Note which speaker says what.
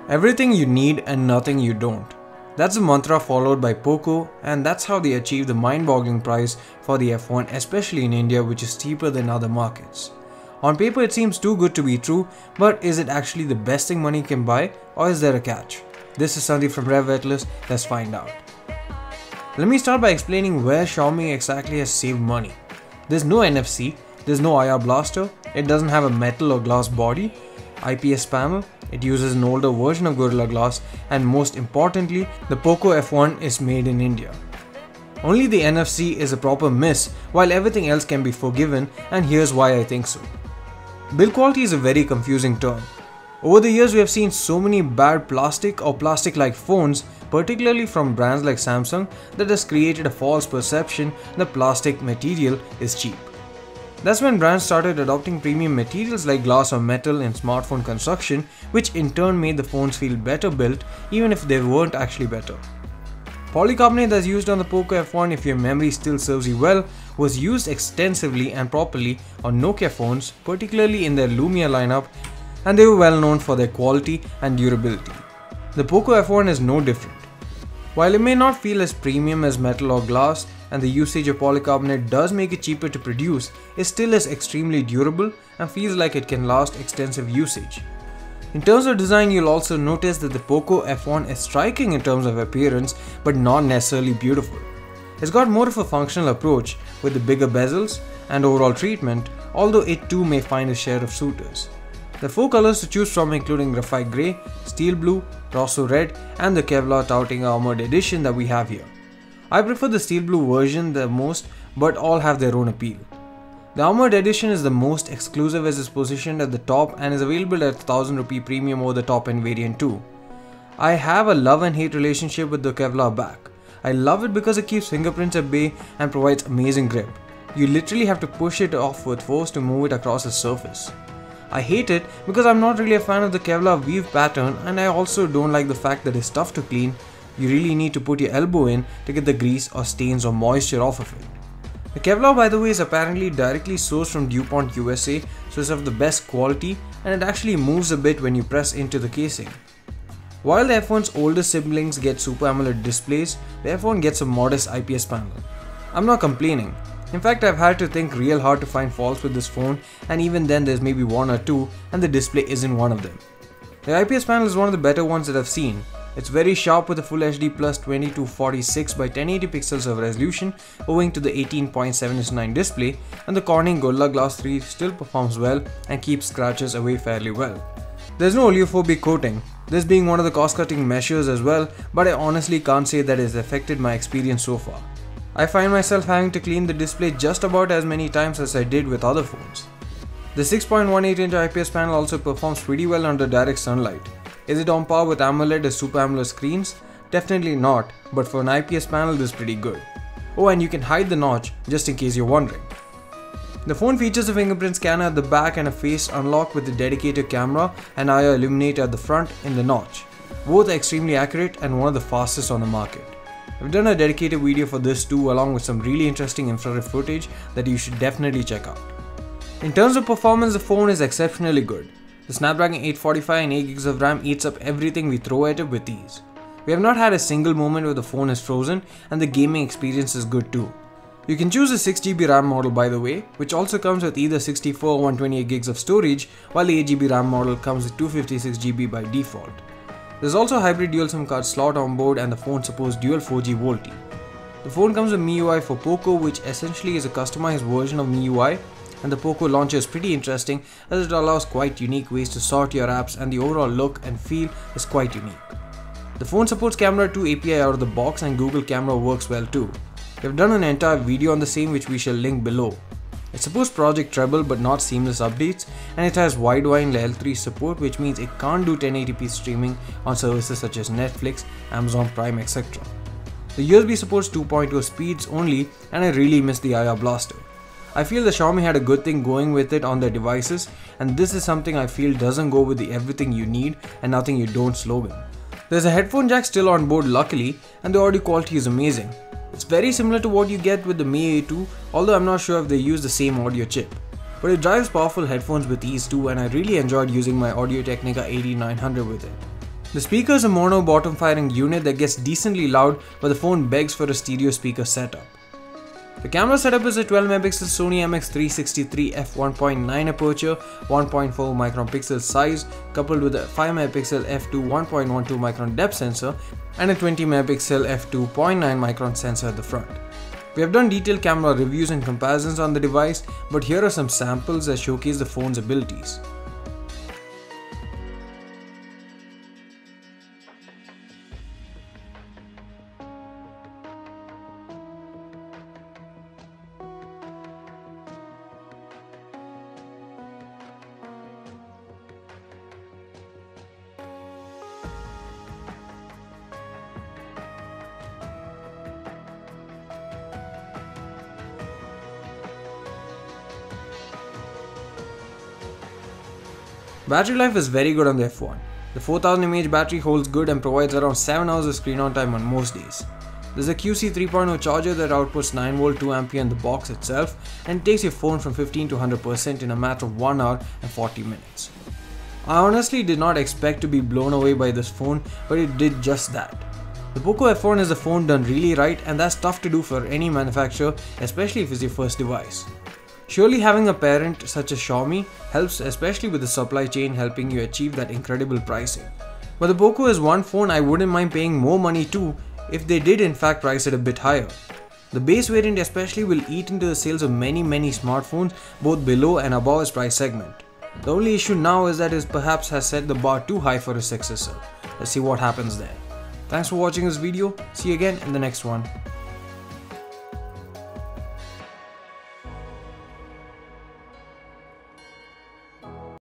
Speaker 1: Everything you need and nothing you don't. That's the mantra followed by Poco, and that's how they achieve the mind-boggling price for the F1, especially in India, which is cheaper than other markets. On paper it seems too good to be true, but is it actually the best thing money can buy, or is there a catch? This is Sandeep from RevAtlas, let's find out. Let me start by explaining where Xiaomi exactly has saved money. There's no NFC, there's no IR blaster, it doesn't have a metal or glass body, IPS panel, it uses an older version of Gorilla Glass, and most importantly, the Poco F1 is made in India. Only the NFC is a proper miss, while everything else can be forgiven, and here's why I think so. Build quality is a very confusing term. Over the years we have seen so many bad plastic or plastic-like phones, particularly from brands like Samsung, that has created a false perception that plastic material is cheap. That's when brands started adopting premium materials like glass or metal in smartphone construction, which in turn made the phones feel better built even if they weren't actually better. Polycarbonate that's used on the Poco F1, if your memory still serves you well, was used extensively and properly on Nokia phones, particularly in their Lumia lineup, and they were well known for their quality and durability. The Poco F1 is no different. While it may not feel as premium as metal or glass, and the usage of polycarbonate does make it cheaper to produce, it still is extremely durable and feels like it can last extensive usage. In terms of design, you'll also notice that the Poco F1 is striking in terms of appearance, but not necessarily beautiful. It's got more of a functional approach with the bigger bezels and overall treatment, although it too may find a share of suitors. There are 4 colors to choose from, including graphite grey, steel blue, Rosso red, and the Kevlar touting armored edition that we have here. I prefer the steel blue version the most, but all have their own appeal. The armored edition is the most exclusive as it's positioned at the top and is available at 1000 rupee premium over the top end variant too. I have a love and hate relationship with the Kevlar back. I love it because it keeps fingerprints at bay and provides amazing grip. You literally have to push it off with force to move it across the surface. I hate it because I'm not really a fan of the Kevlar weave pattern, and I also don't like the fact that it's tough to clean. You really need to put your elbow in to get the grease or stains or moisture off of it. The Kevlar, by the way, is apparently directly sourced from DuPont USA, so it's of the best quality, and it actually moves a bit when you press into the casing. While the F1's older siblings get Super AMOLED displays, the F1 gets a modest IPS panel. I'm not complaining. In fact, I've had to think real hard to find faults with this phone, and even then there's maybe 1 or 2, and the display isn't one of them. The IPS panel is one of the better ones that I've seen. It's very sharp with a Full HD Plus 2246 by 1080 pixels of resolution owing to the 18.7:9 display, and the Corning Gorilla Glass 3 still performs well and keeps scratches away fairly well. There's no oleophobic coating, this being one of the cost cutting measures as well, but I honestly can't say that it's affected my experience so far. I find myself having to clean the display just about as many times as I did with other phones. The 6.18-inch IPS panel also performs pretty well under direct sunlight. Is it on par with AMOLED or Super AMOLED screens? Definitely not, but for an IPS panel this is pretty good. Oh, and you can hide the notch just in case you're wondering. The phone features a fingerprint scanner at the back and a face unlock with a dedicated camera and IR illuminator at the front in the notch. Both are extremely accurate and one of the fastest on the market. I've done a dedicated video for this too, along with some really interesting infrared footage that you should definitely check out. In terms of performance, the phone is exceptionally good. The Snapdragon 845 and 8GB of RAM eats up everything we throw at it with ease. We have not had a single moment where the phone is frozen, and the gaming experience is good too. You can choose a 6GB RAM model, by the way, which also comes with either 64 or 128GB of storage, while the 8GB RAM model comes with 256GB by default. There's also a hybrid dual SIM card slot on board, and the phone supports dual 4G VoLTE. The phone comes with MIUI for Poco, which essentially is a customized version of MIUI, and the Poco launcher is pretty interesting as it allows quite unique ways to sort your apps, and the overall look and feel is quite unique. The phone supports Camera 2 API out of the box, and Google Camera works well too. We have done an entire video on the same which we shall link below. It supports Project Treble but not seamless updates, and it has wideband L3 support, which means it can't do 1080p streaming on services such as Netflix, Amazon Prime, etc. The USB supports 2.0 speeds only, and I really miss the IR blaster. I feel the Xiaomi had a good thing going with it on their devices, and this is something I feel doesn't go with the everything you need and nothing you don't slogan. There's a headphone jack still on board luckily, and the audio quality is amazing. It's very similar to what you get with the Mi A2, although I'm not sure if they use the same audio chip. But it drives powerful headphones with ease too, and I really enjoyed using my Audio-Technica 8900 with it. The speaker is a mono bottom firing unit that gets decently loud, but the phone begs for a stereo speaker setup. The camera setup is a 12MP Sony MX363 f1.9 aperture, 1.4 micron pixel size, coupled with a 5MP f2 1.12 micron depth sensor and a 20MP f2.9 micron sensor at the front. We have done detailed camera reviews and comparisons on the device, but here are some samples that showcase the phone's abilities. Battery life is very good on the F1. The 4000 mAh battery holds good and provides around 7 hours of screen on time on most days. There's a QC 3.0 charger that outputs 9V 2A in the box itself and takes your phone from 15 to 100% in a matter of 1 hour and 40 minutes. I honestly did not expect to be blown away by this phone, but it did just that. The Poco F1 is a phone done really right, and that's tough to do for any manufacturer, especially if it's your first device. Surely having a parent such as Xiaomi helps, especially with the supply chain helping you achieve that incredible pricing. But the Poco is one phone I wouldn't mind paying more money to if they did in fact price it a bit higher. The base variant especially will eat into the sales of many smartphones both below and above its price segment. The only issue now is that it perhaps has set the bar too high for its successor. Let's see what happens there. Thanks for watching this video. See you again in the next one.